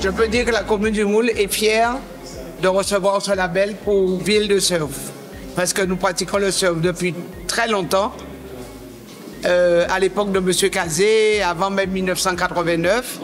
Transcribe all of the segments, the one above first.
Je peux dire que la commune du Moule est fière de recevoir ce label pour ville de surf. Parce que nous pratiquons le surf depuis très longtemps. À l'époque de M. Kazé, avant même 1989,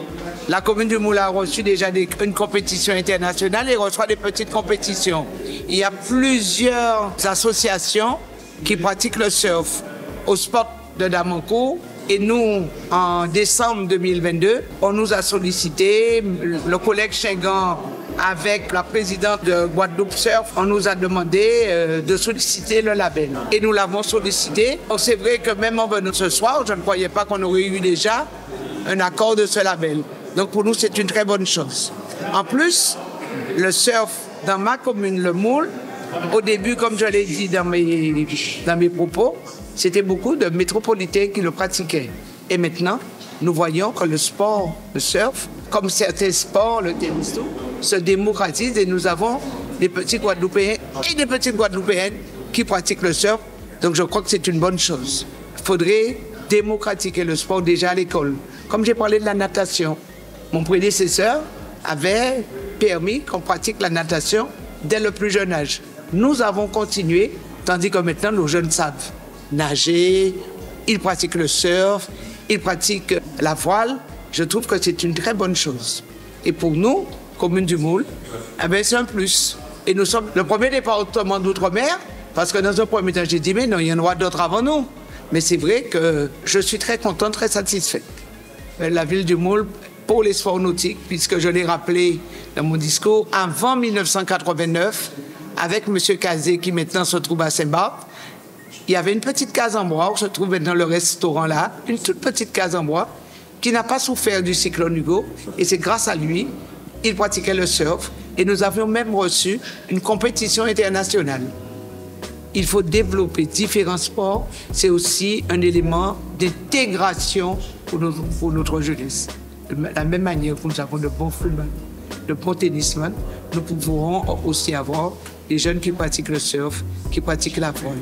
la commune du Moule a reçu déjà une compétition internationale et reçoit des petites compétitions. Il y a plusieurs associations qui pratiquent le surf au spot de Damancourt. Et nous, en décembre 2022, on nous a sollicité, le collègue Chengan avec la présidente de Guadeloupe Surf, on nous a demandé de solliciter le label. Et nous l'avons sollicité. C'est vrai que même en venant ce soir, je ne croyais pas qu'on aurait eu déjà un accord de ce label. Donc pour nous, c'est une très bonne chose. En plus, le surf dans ma commune, le Moule, au début, comme je l'ai dit dans mes propos, c'était beaucoup de métropolitains qui le pratiquaient. Et maintenant, nous voyons que le sport, le surf, comme certains sports, le tennis, se démocratise et nous avons des petits Guadeloupéens et des petites Guadeloupéennes qui pratiquent le surf. Donc je crois que c'est une bonne chose. Il faudrait démocratiser le sport déjà à l'école. Comme j'ai parlé de la natation, mon prédécesseur avait permis qu'on pratique la natation dès le plus jeune âge. Nous avons continué, tandis que maintenant nos jeunes savent nager, ils pratiquent le surf, ils pratiquent la voile. Je trouve que c'est une très bonne chose. Et pour nous, commune du Moule, c'est un plus. Et nous sommes le premier département d'outre-mer, parce que dans un premier temps, j'ai dit, mais non, il y en aura d'autres avant nous. Mais c'est vrai que je suis très content, très satisfait. La ville du Moule, pour les sports nautiques, puisque je l'ai rappelé dans mon discours, avant 1989, avec M. Kazé, qui maintenant se trouve à Saint-Barth, il y avait une petite case en bois, où se trouve maintenant le restaurant là, une toute petite case en bois, qui n'a pas souffert du cyclone Hugo, et c'est grâce à lui, il pratiquait le surf, et nous avions même reçu une compétition internationale. Il faut développer différents sports, c'est aussi un élément d'intégration pour notre jeunesse. De la même manière que nous avons de bons football, de bons tennisman, nous pourrons aussi avoir des jeunes qui pratiquent le surf, qui pratiquent la voile.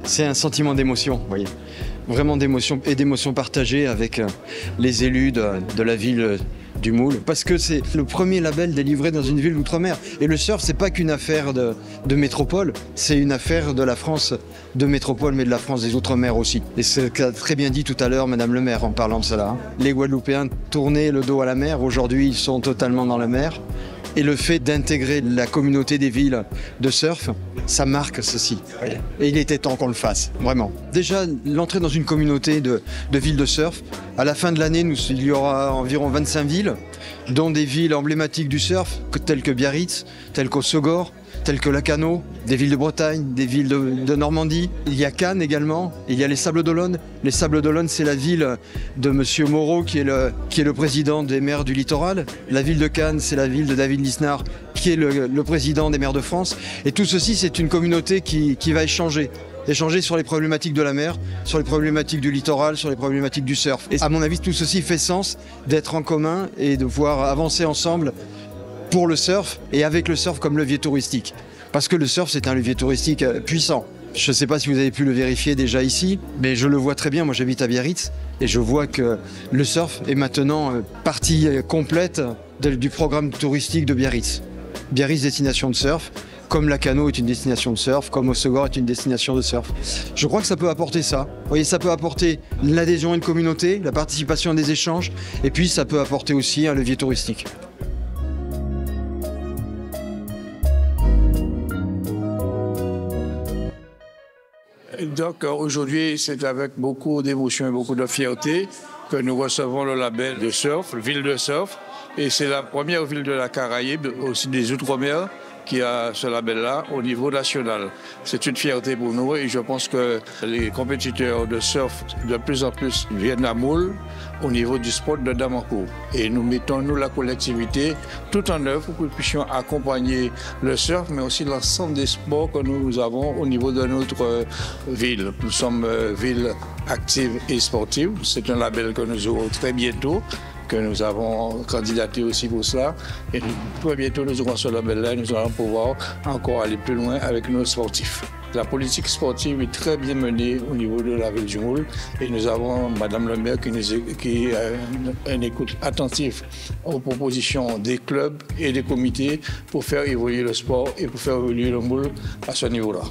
C'est un sentiment d'émotion, vous voyez. Vraiment d'émotion et d'émotion partagée avec les élus de la ville du Moule. Parce que c'est le premier label délivré dans une ville d'outre-mer. Et le surf, c'est pas qu'une affaire de métropole, c'est une affaire de la France de métropole, mais de la France des outre-mer aussi. Et c'est ce qu'a très bien dit tout à l'heure Madame le maire en parlant de cela. Les Guadeloupéens tournaient le dos à la mer, aujourd'hui ils sont totalement dans la mer. Et le fait d'intégrer la communauté des villes de surf, ça marque ceci. Et il était temps qu'on le fasse, vraiment. Déjà, l'entrée dans une communauté de villes de surf, à la fin de l'année, il y aura environ 25 villes, dont des villes emblématiques du surf, telles que Biarritz, telles qu'Ossegor, telles que Lacanau, des villes de Bretagne, des villes de Normandie. Il y a Cannes également, il y a les Sables d'Olonne. Les Sables d'Olonne, c'est la ville de M. Moreau, qui est le président des maires du littoral. La ville de Cannes, c'est la ville de David Lisnard, qui est le président des maires de France. Et tout ceci, c'est une communauté qui va échanger sur les problématiques de la mer, sur les problématiques du littoral, sur les problématiques du surf. Et à mon avis, tout ceci fait sens d'être en commun et de pouvoir avancer ensemble pour le surf et avec le surf comme levier touristique. Parce que le surf, c'est un levier touristique puissant. Je ne sais pas si vous avez pu le vérifier déjà ici, mais je le vois très bien. Moi, j'habite à Biarritz et je vois que le surf est maintenant partie complète du programme touristique de Biarritz. Biarritz, destination de surf, comme Lacanau est une destination de surf, comme Ossegor est une destination de surf. Je crois que ça peut apporter ça. Vous voyez, ça peut apporter l'adhésion à une communauté, la participation à des échanges, et puis ça peut apporter aussi un levier touristique. Donc aujourd'hui, c'est avec beaucoup d'émotion et beaucoup de fierté que nous recevons le label de surf, ville de surf. Et c'est la première ville de la Caraïbe, aussi des Outre-mer, qui a ce label-là au niveau national. C'est une fierté pour nous et je pense que les compétiteurs de surf de plus en plus viennent à Moule au niveau du sport de dames en cours. Et nous mettons, nous, la collectivité, tout en œuvre pour que nous puissions accompagner le surf, mais aussi l'ensemble des sports que nous avons au niveau de notre ville. Nous sommes ville active et sportive. C'est un label que nous aurons très bientôt, que nous avons candidaté aussi pour cela. Et très bientôt, nous aurons ce label-là et nous allons pouvoir encore aller plus loin avec nos sportifs. La politique sportive est très bien menée au niveau de la ville du Moule et nous avons Madame le maire qui a une écoute attentive aux propositions des clubs et des comités pour faire évoluer le sport et pour faire évoluer le Moule à ce niveau-là.